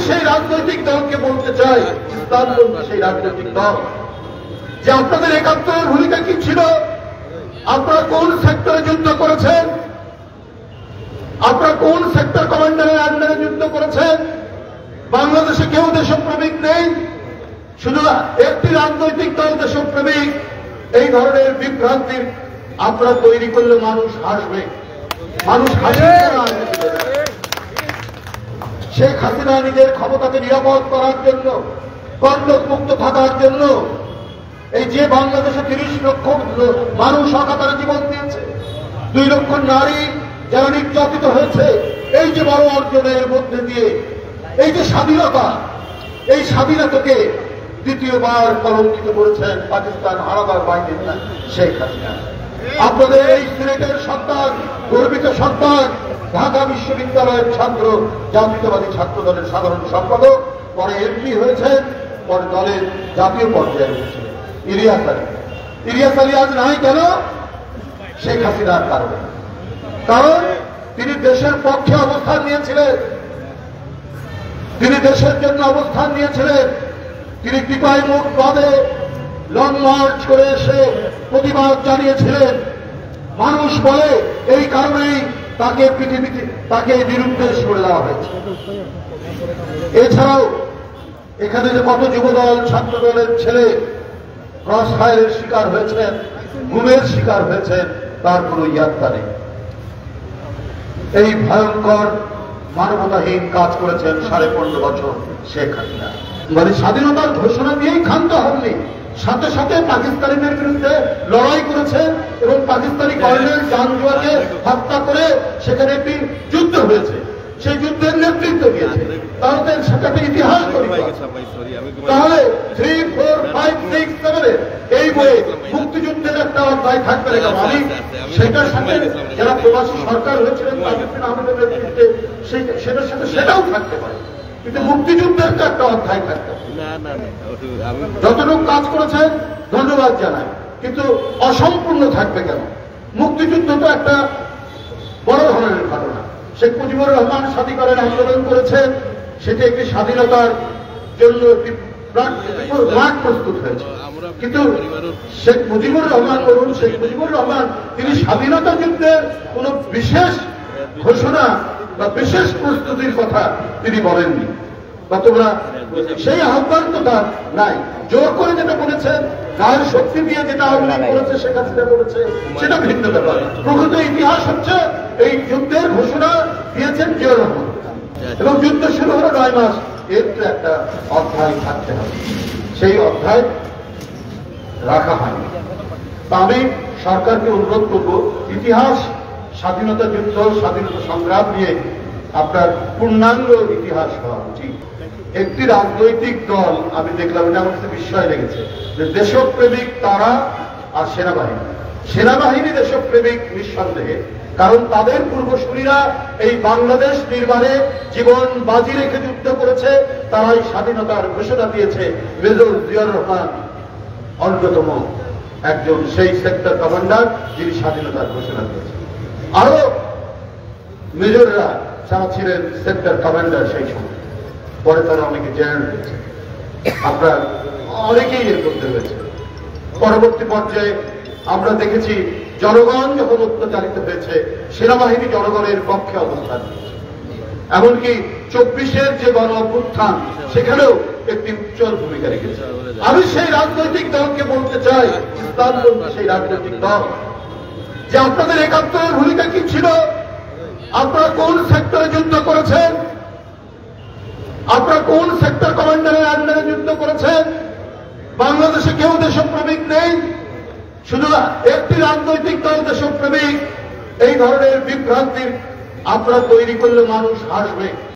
সেই রাজনৈতিক দলকে বলতে চাই, ইসলামপন্থী সেই রাজনৈতিক দল, যে আপনাদের একাত্তরের ভূমিকা কি ছিল? আপনারা কোন সেক্টরে যুদ্ধ করেছেন? আপনারা কোন সেক্টর কমান্ডারের আন্ডারে যুদ্ধ করেছেন? বাংলাদেশে কেউ দেশপ্রেমিক নেই, শুধু একটি রাজনৈতিক দল দেশপ্রেমিক। এই ধরনের বিভ্রান্তির আপনারা তৈরি করলে মানুষ হাসবে, মানুষ হাসবে। শেখ হাসিনা নিজের ক্ষমতাকে নিরাপদ করার জন্য, কন্টক মুক্ত থাকার জন্য এই যে বাংলাদেশে ৩০ লক্ষ মানুষ অকাতরে জীবন দিয়েছে, ২ লক্ষ নারী যারা নির্যাতিত হয়েছে, এই যে বড় অর্জনের মধ্যে দিয়ে এই যে স্বাধীনতা, এই স্বাধীনতাকে দ্বিতীয়বার কলঙ্কিত করেছেন পাকিস্তান হানাদার বাহিনীর শেখ হাসিনা। আপনাদের এই সিলেটের সন্তান, গর্বিত সন্তান, ঢাকা বিশ্ববিদ্যালয়ের ছাত্র, জাতীয়তাবাদী ছাত্র দলের সাধারণ সম্পাদক, পরে এমপি হয়েছেন, পরে দলের জাতীয় পর্যায়ে হয়েছিলেন ইলিয়াস আলী। ইলিয়াস আলী আজ নাই কেন? শেখ হাসিনার কারণে। কারণ তিনি দেশের পক্ষে অবস্থান নিয়েছিলেন, তিনি দেশের জন্য অবস্থান নিয়েছিলেন। তিনি টিপাই মুখ বাদে লং মার্চ করে এসে প্রতিবাদ জানিয়েছিলেন। মানুষ বলে এই কারণেই তাকে পৃথিবীতে তাকে বিরুদ্ধে সরে দেওয়া হয়েছে। এছাড়াও এখানে যে কত যুবদল ছাত্র দলের ছেলে ক্রস ফায়ারের শিকার হয়েছেন, গুমের শিকার হয়েছেন, তার কোন ইয়াত্তা নেই। এই ভয়ঙ্কর মানবতাহীন কাজ করেছেন 15.5 বছর শেখ হাসিনা। মানে স্বাধীনতার ঘোষণা দিয়েই ক্ষান্ত হননি, সাথে সাথে পাকিস্তানিদের বিরুদ্ধে লড়াই করেছেন এবং পাকিস্তানি কর্নেল জানজুয়াকে হত্যা করে সেখানে একটি যুদ্ধ হয়েছে, সেই যুদ্ধের নেতৃত্ব দিয়েছে। তাহলে সেটা একটা ইতিহাস তৈরি। তাহলে 3, 4, 5, 6, 7 এই বইয়ে মুক্তিযুদ্ধের একটা অধ্যায় থাকবে না মানে সেটার সাথে যারা প্রবাসী সরকার হয়েছিলেন পাকিস্তান আহমেদের নেতৃত্বে সেটার সাথে সেটাও থাকতে পারে, কিন্তু মুক্তিযুদ্ধের তো একটা অধ্যায় থাকতে পারে। যতটুকু কাজ করেছেন ধন্যবাদ জানাই, কিন্তু অসম্পূর্ণ থাকবে কেন? মুক্তিযুদ্ধ তো একটা বড় ধরনের ঘটনা। শেখ মুজিবুর রহমান স্বাধীনতার আন্দোলন করেছেন, সেটি একটি স্বাধীনতার জন্য একটি প্রাক প্রস্তুত হয়েছে। কিন্তু শেখ মুজিবুর রহমান বলুন, শেখ মুজিবুর রহমান তিনি স্বাধীনতা যুদ্ধের কোন বিশেষ ঘোষণা বা বিশেষ প্রস্তুতির কথা তিনি বলেননি, বা তোমরা সেই আহ্বান তো তার নাই। জোর করে যেটা বলেছেন, গায়ের শক্তি দিয়ে যেটা আহ্বান করেছে শেখ হাসিনা করেছে, সেটা ভিন্ন ব্যাপার। প্রকৃত ইতিহাস হচ্ছে এই যুদ্ধের ঘোষণা দিয়েছেন জিয়াউর রহমান এবং যুদ্ধ শুরু হলো 9 মাস। এর তো একটা অধ্যায় থাকতে হবে, সেই অধ্যায় রাখা হয়নি। তা আমি সরকারকে অনুরোধ করব, ইতিহাস, স্বাধীনতা যুদ্ধ, স্বাধীনতা সংগ্রাম নিয়ে আপনার পূর্ণাঙ্গ ইতিহাস হওয়া উচিত। একটি রাজনৈতিক দল আমি দেখলাম, এটা আমার বিস্ময় লেগেছে, যে দেশপ্রেমিক তারা আর সেনাবাহিনী দেশপ্রেমিক নিঃসন্দেহে, কারণ তাদের পূর্বসূরীরা এই বাংলাদেশ নির্মাণে জীবন বাজি রেখে যুদ্ধ করেছে, তারাই স্বাধীনতার ঘোষণা দিয়েছে। মেজর জিয়াউর রহমান অন্যতম একজন সেই সেক্টর কমান্ডার যিনি স্বাধীনতার ঘোষণা দিয়েছেন। আরো মেজররা যারা ছিলেন সেক্টর কমান্ডার সেই সময়, পরে তারা অনেকে জেনারেল হয়েছে, আপনার অনেকেই এর করতে হয়েছে। পরবর্তী পর্যায়ে আমরা দেখেছি জনগণ যখন অত্যাচারিত হয়েছে, সেনাবাহিনী জনগণের পক্ষে অবস্থান নিয়েছে। এমনকি 24-এর যে গণ অভ্যুত্থান, সেখানেও একটি উজ্জ্বল ভূমিকা রেখেছে। আমি সেই রাজনৈতিক দলকে বলতে চাই, ইসলামপন্থী সেই রাজনৈতিক দল, যে আপনাদের একাত্তরের ভূমিকা কি ছিল? আপনারা কোন সেক্টরে যুদ্ধ করেছেন? আপনারা কোন সেক্টর কমান্ডারের আন্ডারে যুদ্ধ করেছেন? বাংলাদেশে কেউ দেশপ্রেমিক নেই, শুধু একটি রাজনৈতিক দল দেশপ্রেমিক। এই ধরনের বিভ্রান্তির আপনারা তৈরি করলে মানুষ হাসবে।